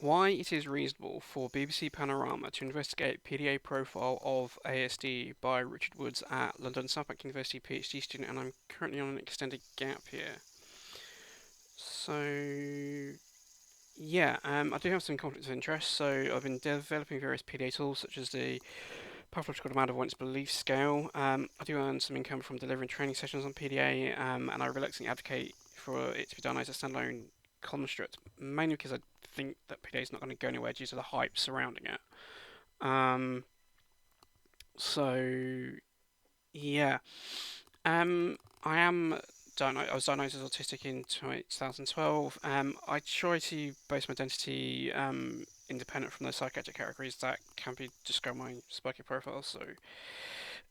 why it is reasonable for BBC Panorama to investigate PDA Profile of ASD by Richard Woods at London Southbank University PhD student, and I'm currently on an extended gap here. So, yeah, I do have some conflicts of interest. So, I've been developing various PDA tools such as the Pathological Demand Avoidance Belief Scale. I do earn some income from delivering training sessions on PDA, and I reluctantly advocate for it to be done as a standalone construct, mainly because I think that PDA is not going to go anywhere due to the hype surrounding it. Um, so yeah, I am. I was diagnosed as autistic in 2012. I try to base my identity independent from the psychiatric categories that can be described in my spiky profile. So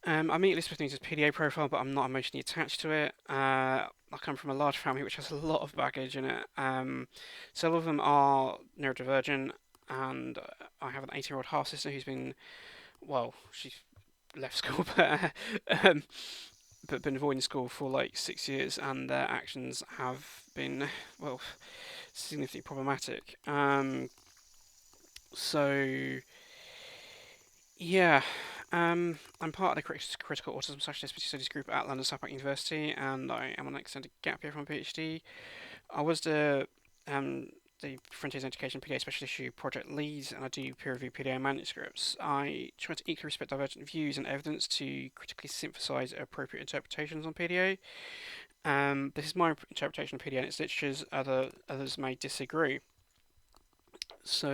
I meet Elizabeth Newton's PDA profile, but I'm not emotionally attached to it. I come from a large family which has a lot of baggage in it. Some of them are neurodivergent, and I have an 18-year-old half sister who's been, well, she's left school, um, but been avoiding school for like 6 years, and their actions have been, well, significantly problematic. So yeah, I'm part of the critical autism specialist studies group at London Southbank University, and I am on an extended gap year from PhD. I was the Frontiers in Education PDA Special Issue project lead, and I do peer review PDA manuscripts. I try to equally respect divergent views and evidence to critically synthesize appropriate interpretations on PDA. This is my interpretation of PDA and its literatures. Others may disagree. So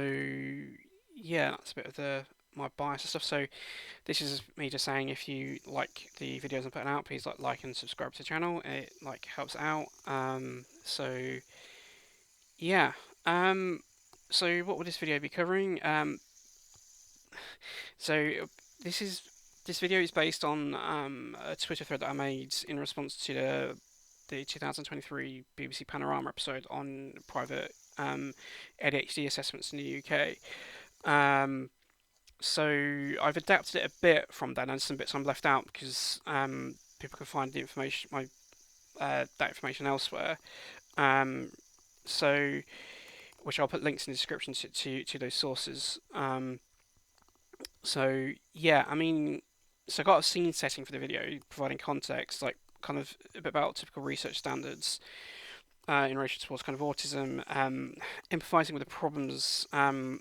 yeah, that's a bit of the my bias and stuff. So this is me just saying, if you like the videos I'm putting out, please like and subscribe to the channel. It helps out. So yeah. Um, so what would this video be covering? So this is this video is based on a Twitter thread that I made in response to the 2023 BBC Panorama episode on private ADHD assessments in the UK. Um, so I've adapted it a bit from that, and some bits I'm left out because people can find the information, that information elsewhere. Um, so which I'll put links in the description to those sources. So yeah, I mean, so I got a scene setting for the video, providing context, like kind of a bit about typical research standards in relation towards kind of autism, empathizing with the problems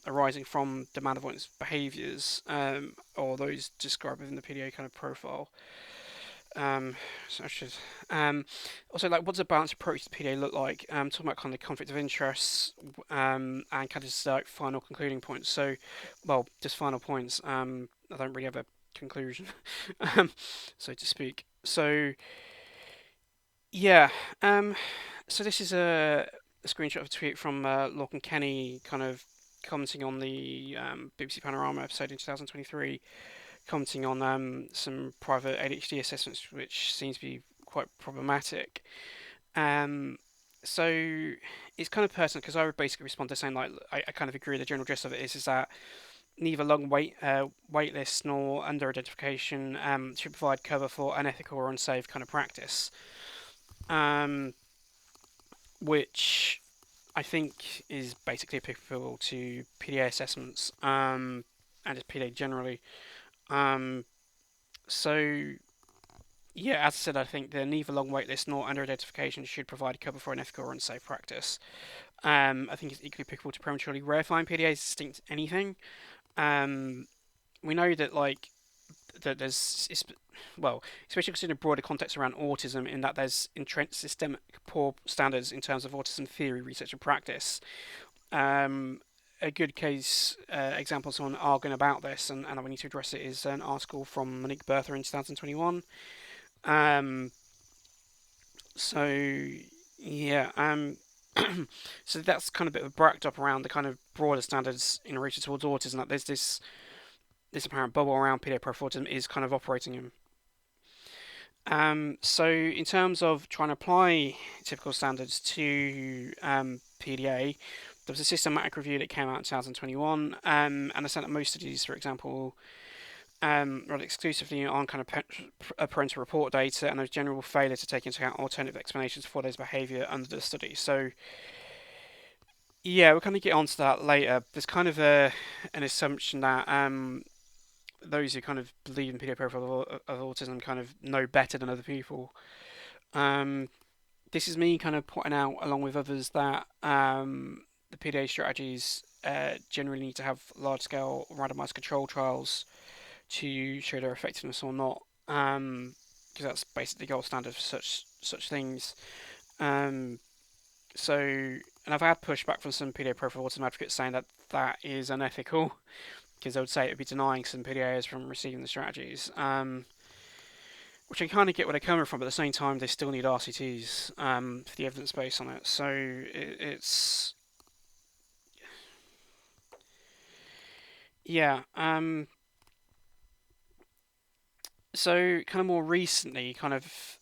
arising from demand avoidance behaviours, or those described within the PDA kind of profile. So I should also, like, what's a balanced approach to PDA look like? Talking about kind of conflict of interests, and kind of just like final concluding points. So, well, just final points. I don't really have a conclusion, so to speak. So yeah, so this is a screenshot of a tweet from Lorcan Kenny, kind of commenting on the BBC Panorama episode in 2023, commenting on some private ADHD assessments, which seems to be quite problematic. Um, so it's kind of personal because I would basically respond to saying, like, I kind of agree. The general gist of it is that neither long wait lists nor under identification should provide cover for unethical or unsafe kind of practice, um, which I think is basically applicable to PDA assessments, and just PDA generally. Um, so yeah, as I said, I think the neither long waitlist nor under identification should provide cover for unethical or unsafe practice. I think it's equally applicable to prematurely rarefying PDA's distinct anything. Um, we know that, like, that there's, well, especially considering the broader context around autism, in that there's entrenched systemic poor standards in terms of autism theory, research, and practice. A good case example someone arguing about this, and we need to address it, is an article from Monique Bertha in 2021. Um, so yeah, so that's kind of a bit of a backdrop around the kind of broader standards in relation towards autism. That there's this apparent bubble around PDA Profile of Autism is kind of operating in. So in terms of trying to apply typical standards to PDA, there was a systematic review that came out in 2021, and I said that most studies, for example, rely exclusively on kind of parental report data, and there's general failure to take into account alternative explanations for those behaviour under the study. So Yeah, we'll kind of get onto that later. There's kind of an assumption that those who kind of believe in PDA profile of autism kind of know better than other people. Um, this is me kind of pointing out, along with others, that the PDA strategies generally need to have large-scale randomized control trials to show their effectiveness or not, because that's basically the gold standard for such things. Um, so, and I've had pushback from some PDA profile autism advocates saying that that is unethical, because they would say it would be denying some PDAs from receiving the strategies. Which I kind of get where they're coming from, but at the same time, they still need RCTs for the evidence base on it. So it's yeah. So kind of more recently, kind of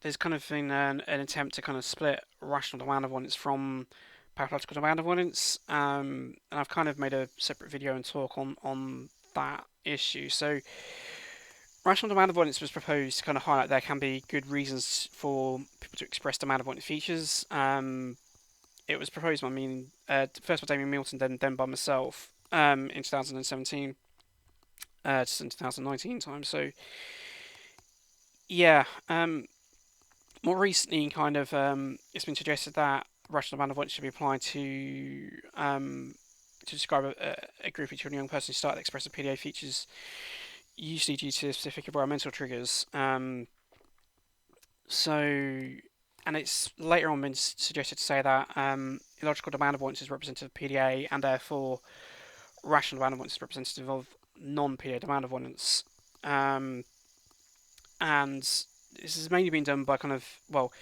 there's kind of been an attempt to kind of split rational demand avoidance from pathological demand avoidance, and I've kind of made a separate video and talk on that issue. So rational demand avoidance was proposed to kind of highlight there can be good reasons for people to express demand avoidant features. It was proposed by me, first by Damien Milton, then by myself in 2017, just in 2019 time. So yeah, more recently, kind of, it's been suggested that rational demand avoidance should be applied to describe a group of children and young persons who start to express PDA features, usually due to specific environmental triggers. So, and it's later on been suggested to say that illogical demand avoidance is representative of PDA, and therefore rational demand avoidance is representative of non-PDA demand avoidance. Um, and this has mainly been done by kind of, well,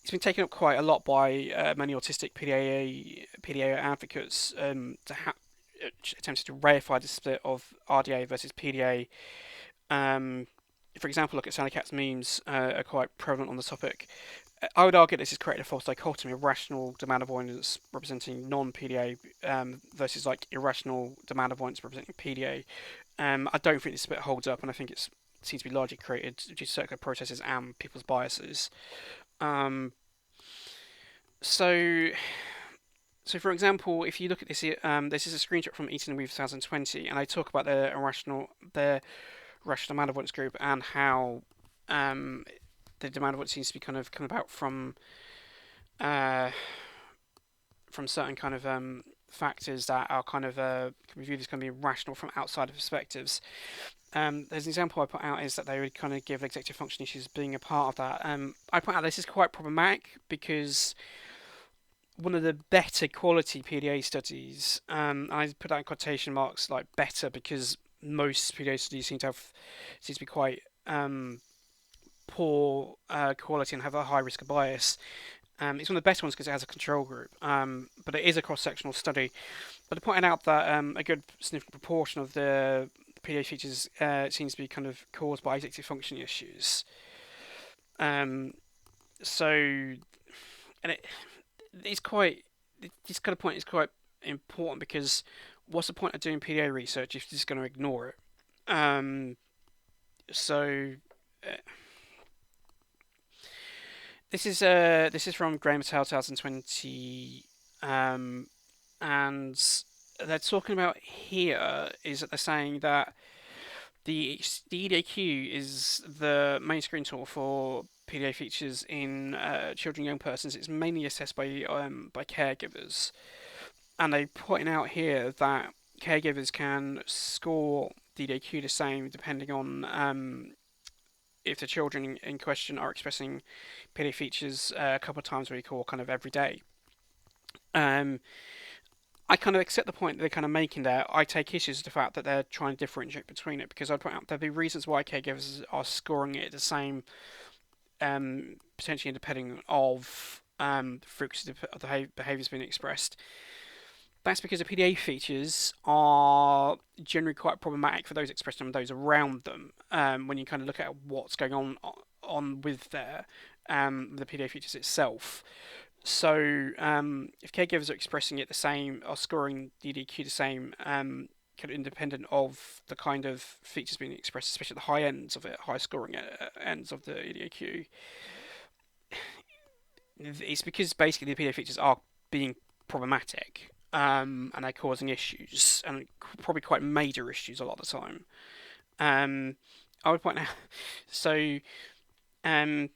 it's been taken up quite a lot by many autistic PDA advocates attempted to reify the split of RDA versus PDA. Um, for example, look at Sally Cat's memes are quite prevalent on the topic. I would argue this has created a false dichotomy of rational demand avoidance representing non-PDA versus like irrational demand avoidance representing PDA. I don't think this split holds up, and I think it seems to be largely created due to circular processes and people's biases. Um, so, so for example, if you look at this, this is a screenshot from Eaton and Weave 2020, and I talk about the rational demand avoidance group and how the demand avoidance seems to be kind of come about uh, from certain kind of factors that are kind of can be viewed as kind of be rational from outside perspectives. There's an example I put out is that they would kind of give executive function issues being a part of that. I point out this is quite problematic because one of the better quality PDA studies, I put that in quotation marks like better because most PDA studies seem to be quite poor quality and have a high risk of bias. It's one of the best ones because it has a control group, but it is a cross-sectional study. But it pointed out that a good significant proportion of the PDA features seems to be kind of caused by executive functioning issues. Um, so, and it's quite this kind of point is quite important because what's the point of doing PDA research if you're just going to ignore it? So uh, this is from Graham et al. 2020, and they're talking about here is that they're saying that the EDA-Q is the main screen tool for PDA features in children and young persons. It's mainly assessed by caregivers, and they're pointing out here that caregivers can score the EDA-Q the same depending on if the children in question are expressing PDA features a couple of times a week or kind of every day. Um, I kind of accept the point that they're kind of making there. I take issues with the fact that they're trying to differentiate between it because I'd point out there'd be reasons why caregivers are scoring it the same, potentially independent of the frequency of the behaviours being expressed. That's because the PDA features are generally quite problematic for those expressing and those around them. When you kind of look at what's going on with the PDA features itself. So if caregivers are expressing it the same, or scoring the EDA-Q the same, kind of independent of the kind of features being expressed, especially at the high ends of it, high scoring ends of the EDA-Q, it's because basically the PDA features are being problematic. and they're causing issues, and probably quite major issues a lot of the time. Um, I would point out, so um,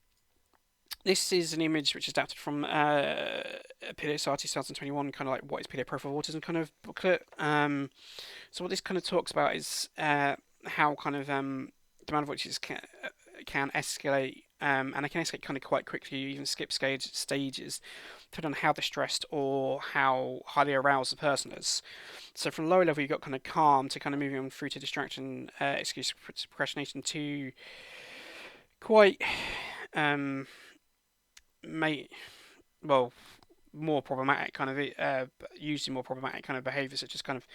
this is an image which is adapted from PDA 2021, kind of like what is PDA Profile of Autism kind of booklet. So what this kind of talks about is how kind of demand voices can escalate, and they can escalate kind of quite quickly. You even skip stages, depending on how distressed or how highly aroused the person is. So from low level, you've got kind of calm to kind of moving on through to distraction, excuse procrastination to quite um, may well more problematic kind of usually more problematic kind of behaviours such as kind of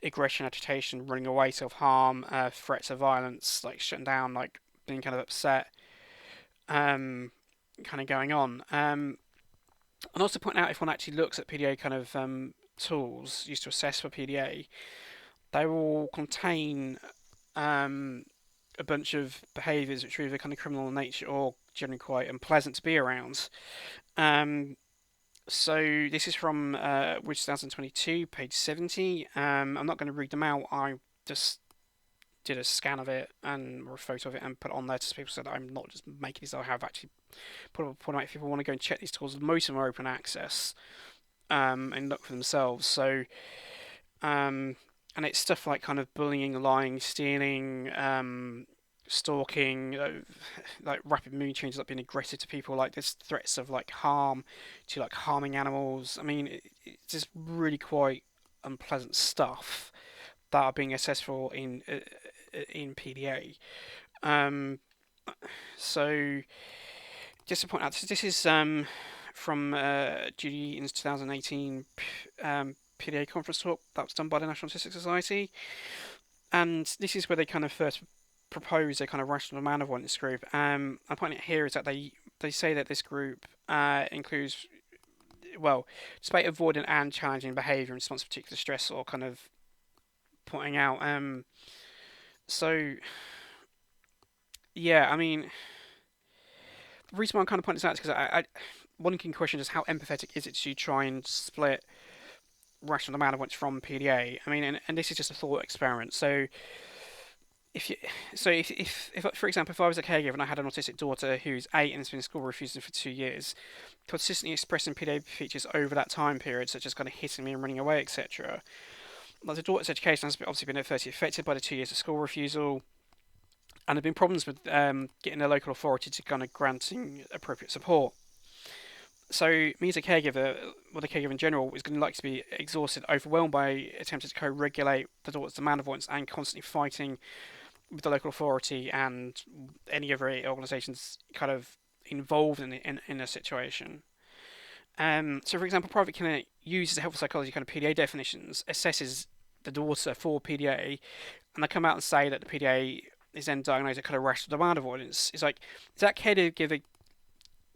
aggression, agitation, running away, self harm, threats of violence, like shutting down, like being kind of upset, kind of going on. And also point out if one actually looks at PDA kind of tools used to assess for PDA, they will contain um, a bunch of behaviours which are either kind of criminal in nature or generally quite unpleasant to be around. Um, so this is from Which 2022, page 70. I'm not going to read them out. I just did a scan of it and or a photo of it and put it on there to people so that I'm not just making these. I have actually put up a point out if people want to go and check these tools. Most of them are open access and look for themselves. So and it's stuff like kind of bullying, lying, stealing, stalking, like rapid mood changes, like being aggressive to people, like there's threats of like harm to like harming animals. I mean, it's just really quite unpleasant stuff that are being assessed for in PDA. Um, so just to point out, this is from Judy Eaton's 2018 PDA conference talk that was done by the National Autistic Society, and this is where they kind of first propose a kind of rational demand avoidance group. I'm pointing out here is that they say that this group includes, well, despite avoidant and challenging behaviour in response to particular stress or kind of pointing out. So yeah, I mean, the reason why I'm kind of pointing this out is because one can question is how empathetic is it to try and split rational demand avoidance from PDA. I mean, and this is just a thought experiment. So if you, if for example, if I was a caregiver and I had an autistic daughter who's 8 and has been in school refusing for 2 years, consistently expressing PDA features over that time period, such as kind of hitting me and running away, etc. Like the daughter's education has obviously been adversely affected by the 2 years of school refusal, and there have been problems with getting the local authority to kind of granting appropriate support. So me as a caregiver, well, the caregiver in general, is going to like to be exhausted, overwhelmed by attempting to co-regulate the daughter's demand avoidance and constantly fighting with the local authority and any other organisations kind of involved in a situation. So, for example, private clinic uses helpful psychology kind of PDA definitions, assesses the daughter for PDA, and they come out and say that the PDA is then diagnosed as kind of rational demand avoidance. It's like, is that caregiver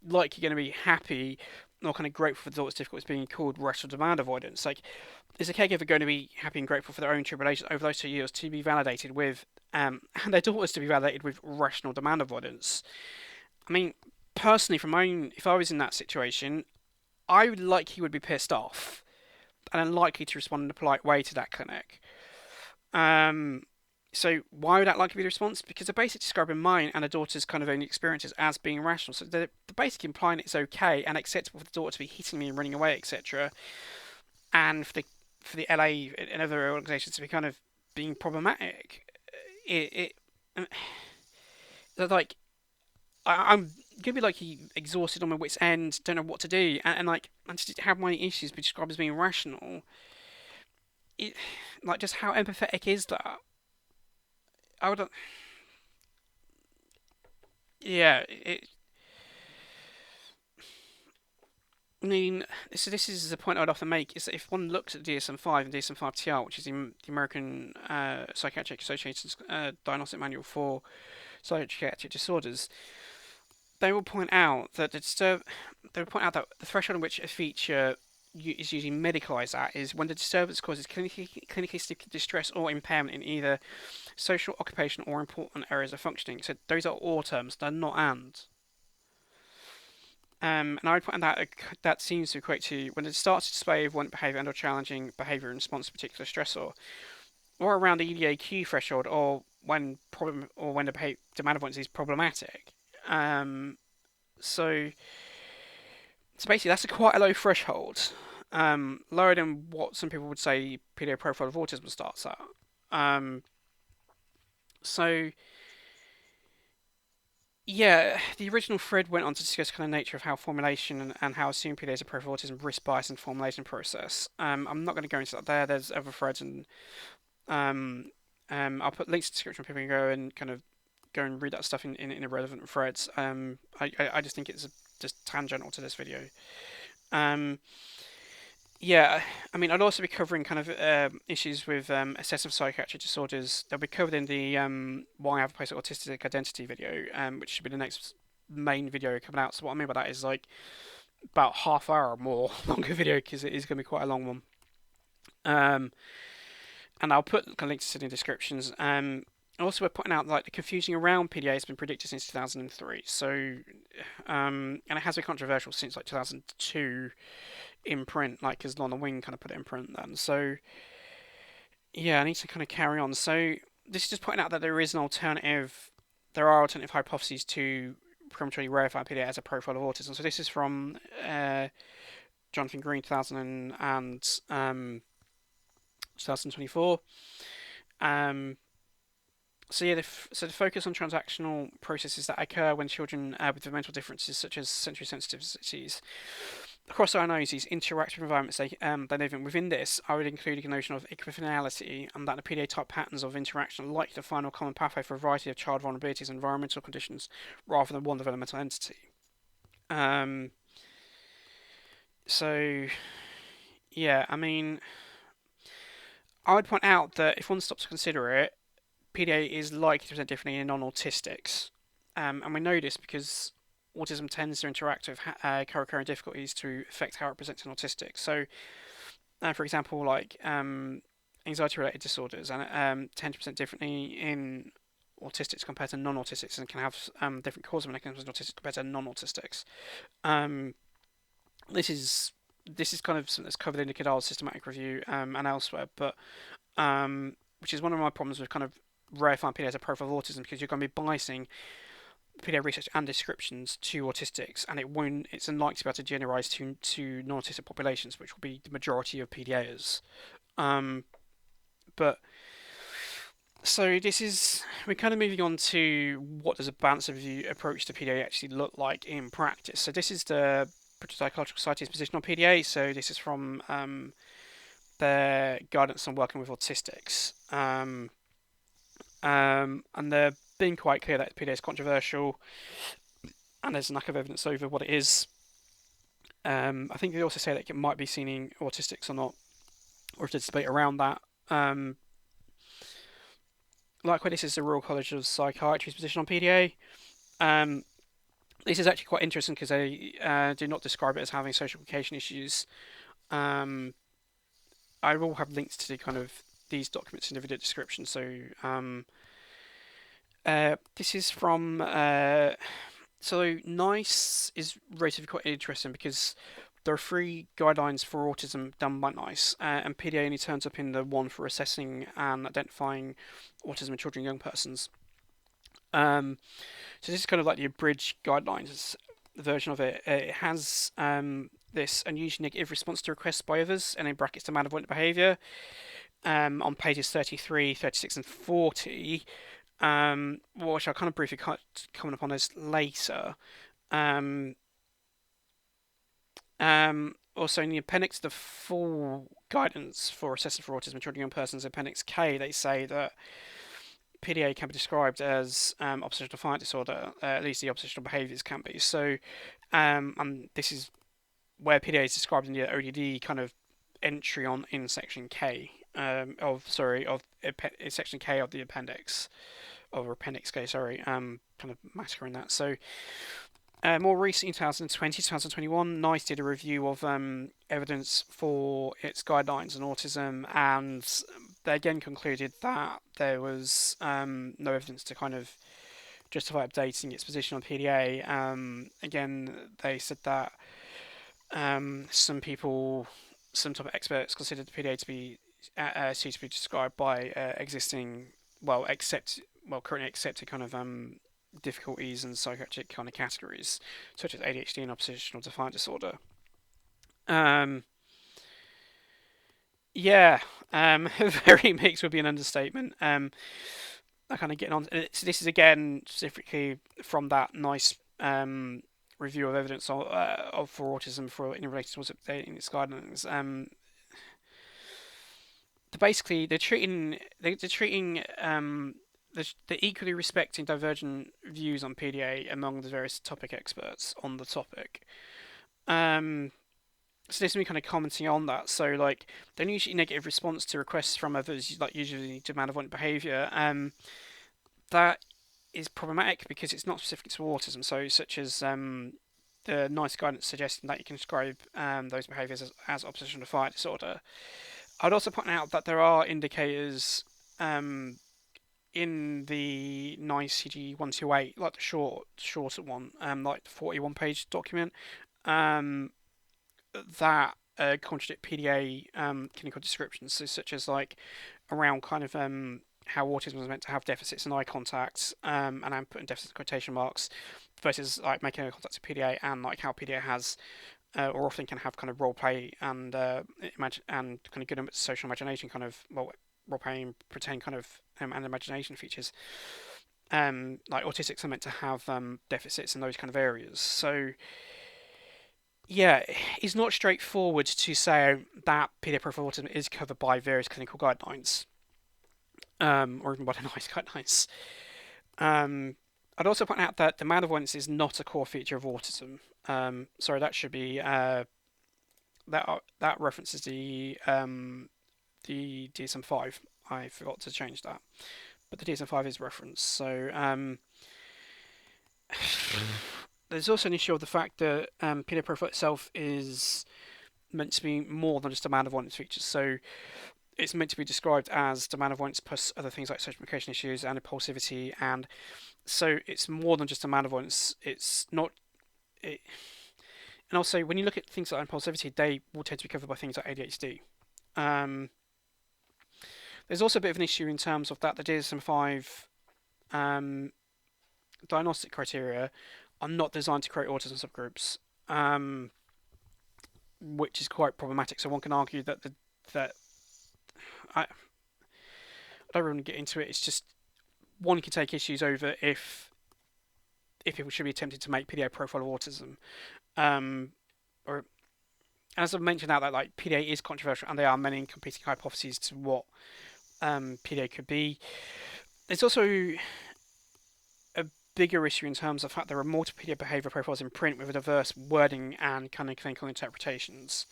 like you're going to be happy or kind of grateful for the daughter's difficulties being called rational demand avoidance? Like, is a caregiver going to be happy and grateful for their own tribulations over those 2 years to be validated with, and their daughters to be validated with rational demand avoidance? I mean, personally, from my own, if I was in that situation, I would likely would be pissed off and unlikely to respond in a polite way to that clinic. Um, so why would that likely be the response? Because they're basically describing mine and a daughter's kind of own experiences as being rational. So they're basically implying it's okay and acceptable for the daughter to be hitting me and running away, etc. And for the LA and other organisations to be kind of being problematic. It like I'm gonna be like exhausted on my wits' end, don't know what to do, and like and to have my issues be described as being rational. It like just how empathetic is that? I would, yeah. I mean, so this is the point I'd often make is that if one looks at DSM-5 and DSM-5-TR, which is the American Psychiatric Association's diagnostic manual for psychiatric disorders, they will point out that the threshold in which a feature is usually medicalised at is when the disturbance causes clinically significant distress or impairment in either social, occupational, or important areas of functioning. So those are all terms; they're not and. And I would point out that seems to equate to when it starts to display avoidant behavior and or challenging behavior in response to a particular stressor, or around the EDA-Q threshold, or when the demand avoidance is problematic. Um, so, so basically, that's quite a low threshold, lower than what some people would say PDA Profile of Autism starts at. Um, so yeah, the original thread went on to discuss kind of nature of how formulation and how assumed PDA is a profile of autism risk bias and formulation process. I'm not going to go into that there. There's other threads and um, I'll put links in the description. People can go and kind of go and read that stuff in irrelevant threads. I just think it's just tangential to this video. Um, yeah, I mean, I'd also be covering kind of issues with assessment of psychiatric disorders. They'll be covered in the Why I Have a Place Autistic Identity video, which should be the next main video coming out. So what I mean by that is like about half hour or more longer video because it is going to be quite a long one. And I'll put links to the descriptions. Also, we're pointing out like the confusion around PDA has been predicted since 2003. So, and it has been controversial since like 2002 in print, like because Lorna Wing kind of put it in print then. So, yeah, I need to kind of carry on. So, this is just pointing out that there is an alternative. There are alternative hypotheses to prematurely verify PDA as a profile of autism. So this is from Jonathan Green, 2024. So yeah, so the focus on transactional processes that occur when children with mental differences such as sensory sensitivities across our noses interact with environments they live in. Within this, I would include a notion of equifinality and that the PDA type patterns of interaction are likely to find a common pathway for a variety of child vulnerabilities and environmental conditions rather than one developmental entity. So yeah, I mean, I would point out that if one stops to consider it, PDA is likely to present differently in non-autistics. And we know this because autism tends to interact with co-occurring difficulties to affect how it presents in autistics. So, for example, like anxiety-related disorders tend to present differently in autistics compared to non-autistics and can have different causal mechanisms in autistics compared to non-autistics. Um, this is kind of something that's covered in the Cadal's systematic review and elsewhere, but which is one of my problems with kind of verifying PDA as a profile of autism because you're going to be biasing PDA research and descriptions to autistics, and it's unlikely to be able to generalise to non-autistic populations, which will be the majority of PDAs. But so we're kind of moving on to what does a balanced review approach to PDA actually look like in practice. So this is the British Psychological Society's position on PDA. So this is from their guidance on working with autistics. And they're being quite clear that PDA is controversial and there's a lack of evidence over what it is. I think they also say that it might be seen in autistics or not, or if there's debate around that. Likewise, this is the Royal College of Psychiatry's position on PDA. This is actually quite interesting because they do not describe it as having social communication issues. I will have links to kind of these documents in the video description. So this is from so NICE is relatively quite interesting because there are 3 guidelines for autism done by NICE, and PDA only turns up in the one for assessing and identifying autism in children and young persons. So this is kind of like the abridged guidelines version of it. It has this unusually negative response to requests by others, and in brackets demand avoidant behaviour, on pages 33, 36 and 40, which I'll kind of briefly comment upon this later. Also, in the appendix to the full guidance for assessment for autism in children and young persons, Appendix K, they say that PDA can be described as oppositional defiant disorder, at least the oppositional behaviours can be. So, and this is where PDA is described in the ODD kind of entry on in section K section K of the appendix, or Appendix K, sorry, kind of massacring that. So, more recently, in 2020, 2021, NICE did a review of evidence for its guidelines on autism, and they again concluded that there was no evidence to kind of justify updating its position on PDA. Again, they said that some people, some type of experts, considered the PDA to be suitably described by existing, currently accepted kind of difficulties and psychiatric kind of categories, such as ADHD and oppositional defiant disorder. Um, yeah, very mixed would be an understatement. I kind of getting on. So this is again specifically from that nice review of evidence of for autism for in relation to updating its guidelines. They're equally respecting divergent views on PDA among the various topic experts on the topic. So this is me kind of commenting on that. So like the usually negative response to requests from others, like usually demand avoidant behaviour. That is problematic because it's not specific to autism. So such as the nice guidance suggesting that you can describe those behaviours as oppositional defiant disorder. I'd also point out that there are indicators in the NICE CG 128, like the shorter one, like the 41-page document, that contradict PDA clinical descriptions, so such as like around kind of how autism is meant to have deficits in eye contact, and I'm putting deficits in quotation marks, versus like making eye contact to PDA, and like how PDA has or often can have kind of role play and and kind of good social imagination, kind of role playing, pretend kind of and imagination features. Like autistics are meant to have deficits in those kind of areas. So yeah, it's not straightforward to say that PDA Profile of Autism is covered by various clinical guidelines, or even by the NICE guidelines. I'd also point out that demand avoidance is not a core feature of autism. Sorry, that should be that references the DSM-5. I forgot to change that, but the DSM-5 is referenced. So there's also an issue of the fact that PDA Profile itself is meant to be more than just demand avoidance features. So it's meant to be described as demand avoidance plus other things like social communication issues and impulsivity, and so it's more than just demand avoidance. It's not. And also, when you look at things like impulsivity, they will tend to be covered by things like ADHD. There's also a bit of an issue in terms of that the DSM-5 diagnostic criteria are not designed to create autism subgroups, which is quite problematic. So one can argue that I don't really get into it. It's just one can take issues over if people should be attempting to make PDA Profile of Autism, or as I've mentioned out that like PDA is controversial and there are many competing hypotheses to what PDA could be. There's also a bigger issue in terms of the fact there are multiple PDA behaviour profiles in print with a diverse wording and kind of clinical interpretations.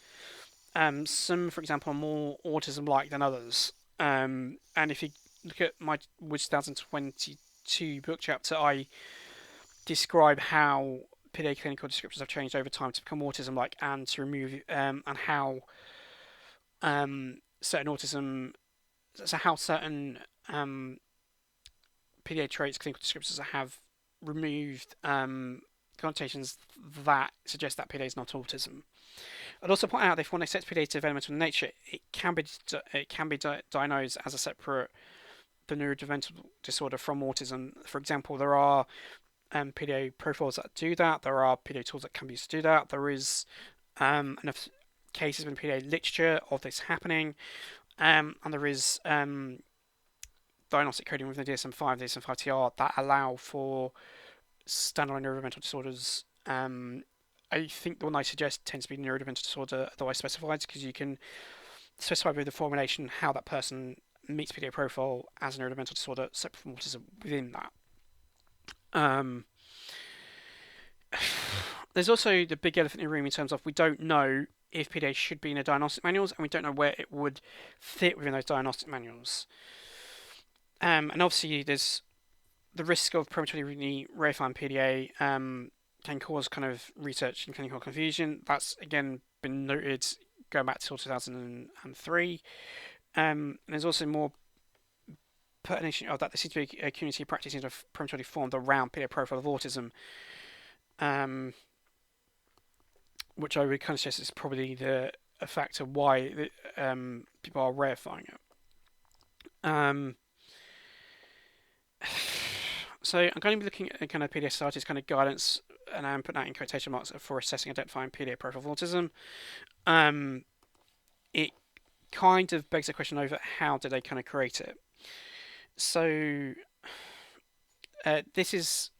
Some, for example, are more autism-like than others. And if you look at my Woods 2022 book chapter, I describe how PDA clinical descriptions have changed over time to become autism-like and to remove and how certain autism, so how certain PDA traits clinical descriptions have removed connotations that suggest that PDA is not autism. I'd also point out that if one accepts PDA to developmental nature, it can be diagnosed as a separate neurodevelopmental disorder from autism. For example, there are PDA profiles that do that. There are PDA tools that can be used to do that. There is enough cases in PDA literature of this happening, and there is diagnostic coding within the DSM-5, DSM-5-TR that allow for standalone neurodevelopmental disorders. I think the one I suggest tends to be neurodevelopmental disorder, otherwise specified, because you can specify with the formulation how that person meets PDA profile as a neurodevelopmental disorder separate from autism within that. There's also the big elephant in the room in terms of we don't know if PDA should be in the diagnostic manuals, and we don't know where it would fit within those diagnostic manuals. And obviously, there's the risk of prematurely rarefying PDA can cause kind of research and clinical confusion. That's again been noted going back till 2003. And there's also more put an issue that there seems to be a community practicing of prematurely formed around PDA Profile of Autism, which I would kind of suggest is probably a factor why people are rarefying it. So I'm going to be looking at kind of PDA Society's kind of guidance, and I'm putting that in quotation marks, for assessing and identifying PDA Profile of Autism. It kind of begs the question over how did they kind of create it. So this is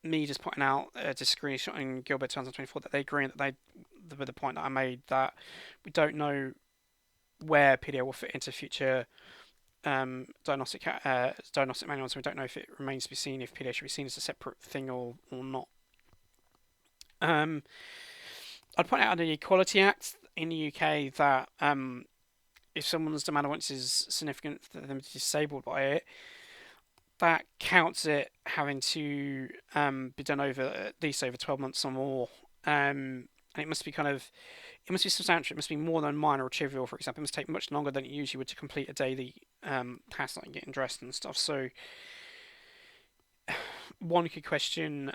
me just pointing out just screenshot in Gilbert 2024 that they agree that with the point that I made, that we don't know where PDA will fit into future diagnostic manuals, so we don't know if it remains to be seen if PDA should be seen as a separate thing or not. I'd point out under the Equality Act in the UK that if someone's demand avoidance is significant for them to be disabled by it, that counts it having to be done over at least over 12 months or more. And it must be substantial. It must be more than minor or trivial. For example, it must take much longer than it usually would to complete a daily task like getting dressed and stuff. So one could question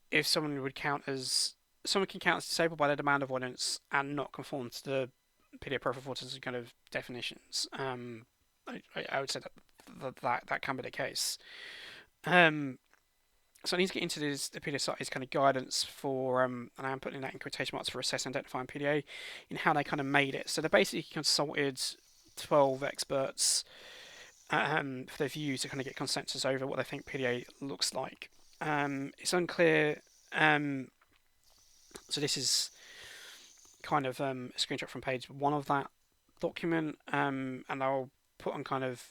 if someone can count as disabled by their demand avoidance and not conform to the PDA Profile of Autism kind of definitions. I would say that can be the case. So I need to get into the PDA Society's kind of guidance for, and I'm putting that in quotation marks, for assessing and identifying PDA, in how they kind of made it. So they basically consulted 12 experts for their views to kind of get consensus over what they think PDA looks like. It's unclear. So this is kind of a screenshot from page 1 of that document, and I'll put on kind of.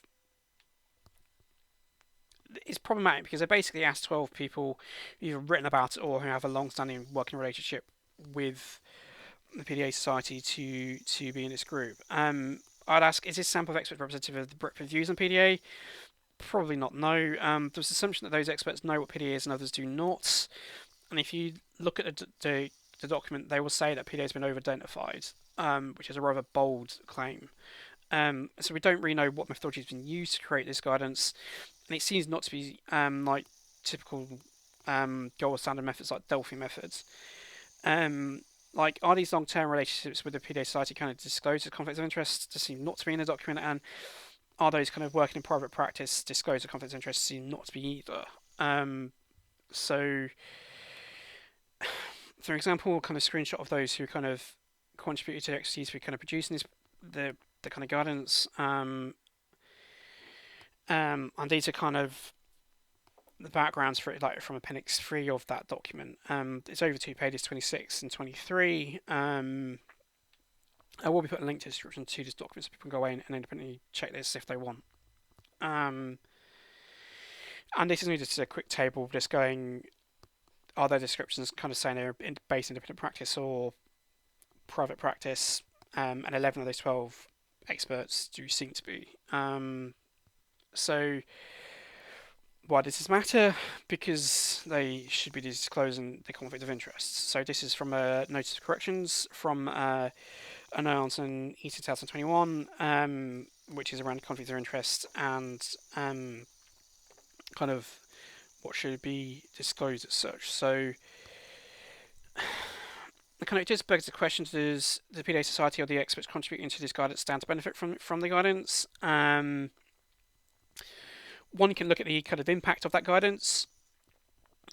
It's problematic because they basically asked 12 people who've either written about it or who have a long-standing working relationship with the PDA Society to be in this group. I'd ask, is this sample of experts representative of the breadth of views on PDA? Probably not, no. There's an assumption that those experts know what PDA is and others do not. And if you look at the document, they will say that PDA has been over-identified, which is a rather bold claim. So we don't really know what methodology has been used to create this guidance, and it seems not to be like typical gold standard methods like Delphi methods. Like, are these long-term relationships with the PDA Society kind of disclosed as conflicts of interest? To seem not to be in the document, and are those kind of working in private practice disclosed as conflicts of interest? Seem not to be either. So, for example, kind of screenshot of those who kind of contributed to the expertise for kind of producing the kind of guidance. And these are kind of the backgrounds for it, like from Appendix 3 of that document. It's over 2 pages, 26 and 23. I will be putting a link to the description to this document so people can go away and independently check this if they want. And this is just a quick table just going, are there descriptions kind of saying they're based in independent practice or private practice? And 11 of those 12 experts do seem to be. So why does this matter? Because they should be disclosing the conflict of interest. So this is from a notice of corrections from announced in E 2021, which is around conflict of interest and kind of what should be disclosed as such. So kind of just begs the question: does the PDA Society or the experts contributing to this guidance stand to benefit from the guidance? One can look at the kind of impact of that guidance.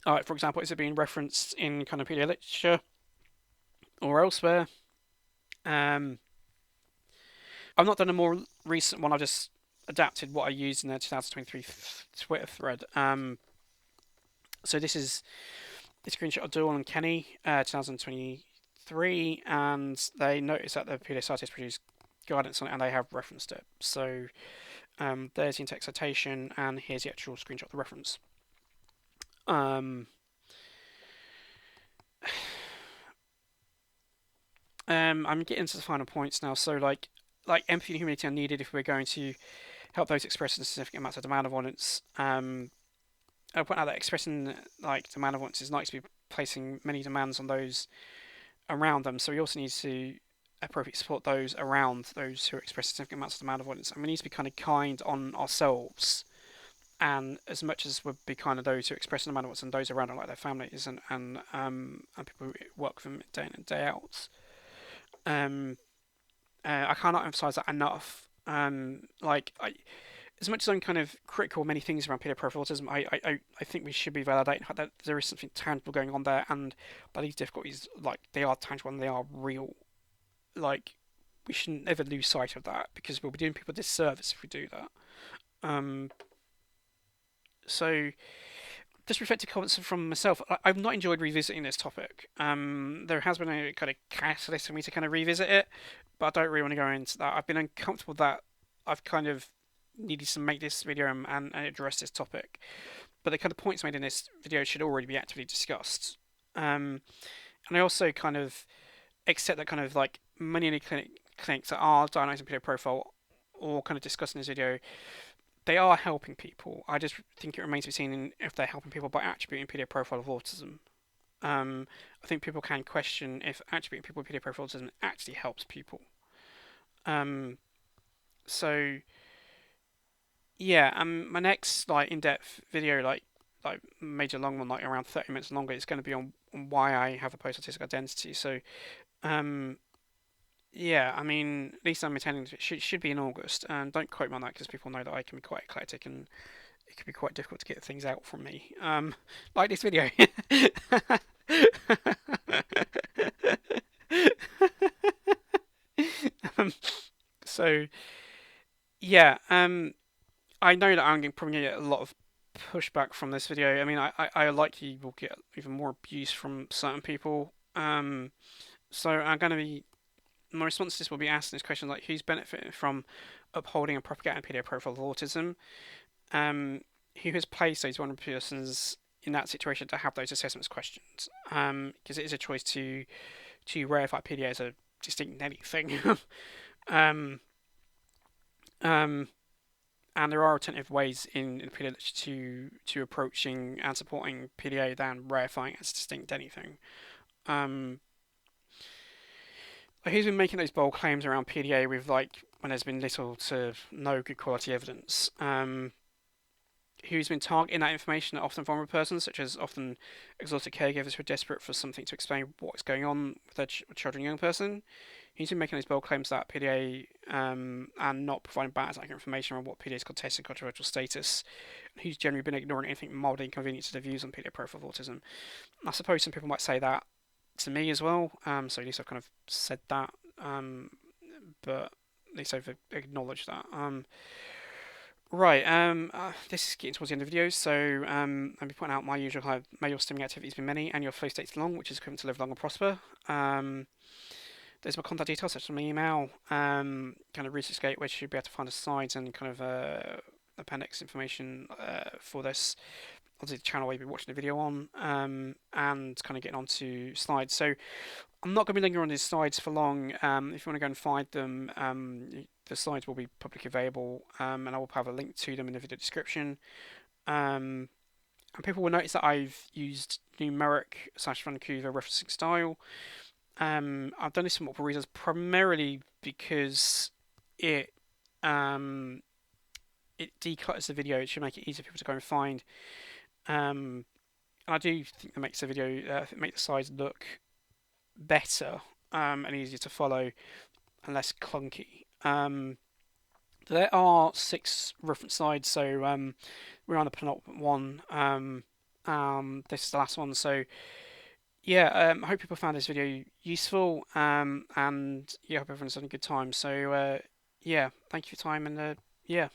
For example, is it being referenced in kind of PDA literature or elsewhere? I've not done a more recent one. I've just adapted what I used in the 2023 Twitter thread. So this is a screenshot of Doyle and Kenny, 2023, and they notice that the PDA Society has produced guidance on it, and they have referenced it. So there's the in-text citation, and here's the actual screenshot of the reference. I'm getting to the final points now. So like empathy and humility are needed if we're going to help those expressing significant amounts of demand avoidance. I'll point out that expressing like demand avoidance is likely to be placing many demands on those around them. So we also need to appropriately support those around those who express significant amounts of demand avoidance, and we need to be kind of kind on ourselves, and as much as would be kind of those who express demand avoidance and those around them, like their families and people who work with them day in and day out. Um, I cannot emphasize that enough. As much as I'm kind of critical of many things around PDA Profile of Autism, I think we should be validating that there is something tangible going on there, and that these difficulties, like, they are tangible and they are real. Like, we shouldn't ever lose sight of that, because we'll be doing people a disservice if we do that. Um, so, just reflective comments from myself. I've not enjoyed revisiting this topic. There has been a kind of catalyst for me to kind of revisit it, but I don't really want to go into that. I've been uncomfortable that I've kind of needed to make this video and address this topic. But the kind of points made in this video should already be actively discussed. And I also kind of accept that kind of like many of the clinics that are diagnosing PDA profile or kind of discussing this video, they are helping people. I just think it remains to be seen if they're helping people by attributing PDA profile of autism. I think people can question if attributing people with PDA profile of autism actually helps people. Um, so yeah, my next like in-depth video, like major long one, like around 30 minutes longer, is going to be on why I have a post-autistic identity. So um, yeah, I mean, at least I'm intending to, it should be in August, and don't quote me on that because people know that I can be quite eclectic and it can be quite difficult to get things out from me. Like this video. um, so yeah, I know that I'm probably going to get a lot of pushback from this video. I mean, I likely will get even more abuse from certain people. So I'm going to be my response to this will be asking this question like, who's benefiting from upholding and propagating PDA profile of autism? Who has placed those vulnerable persons in that situation to have those assessments questioned? Because it is a choice to verify PDA as a distinct anything. um, um, and there are alternative ways in the PDA to approaching and supporting PDA than verifying as distinct anything. Who's been making those bold claims around PDA with like when there's been little to no good quality evidence? Who's been targeting that information at often vulnerable persons, such as often exhausted caregivers who are desperate for something to explain what's going on with their children, young person? Who's been making those bold claims that PDA and not providing balance accurate information on what PDA is called testing controversial status? Who's generally been ignoring anything mildly inconvenient to their views on PDA profile of autism? I suppose some people might say that to me as well. So at least I've kind of said that, but at least I've acknowledged that. Right. This is getting towards the end of the video, so I'll be pointing out my usual kind of male stimming activity has been many, and your flow states long, which is equivalent to live long and prosper. There's my contact details, such as my email, kind of research gateway, which you'll be able to find the slides and kind of appendix information for this. Obviously, the channel where you'll be watching the video on, and kind of getting onto slides. So I'm not going to be lingering on these slides for long. If you want to go and find them, the slides will be publicly available, and I will have a link to them in the video description. And people will notice that I've used numeric / Vancouver referencing style. I've done this for multiple reasons, primarily because it declutters the video. It should make it easier for people to go and find. And I do think that makes the video, make the slides look better and easier to follow and less clunky. There are 6 reference slides, so we're on the penultimate one. This is the last one, so yeah, I hope people found this video useful, and yeah, I hope everyone's having a good time. So yeah, thank you for your time, and yeah.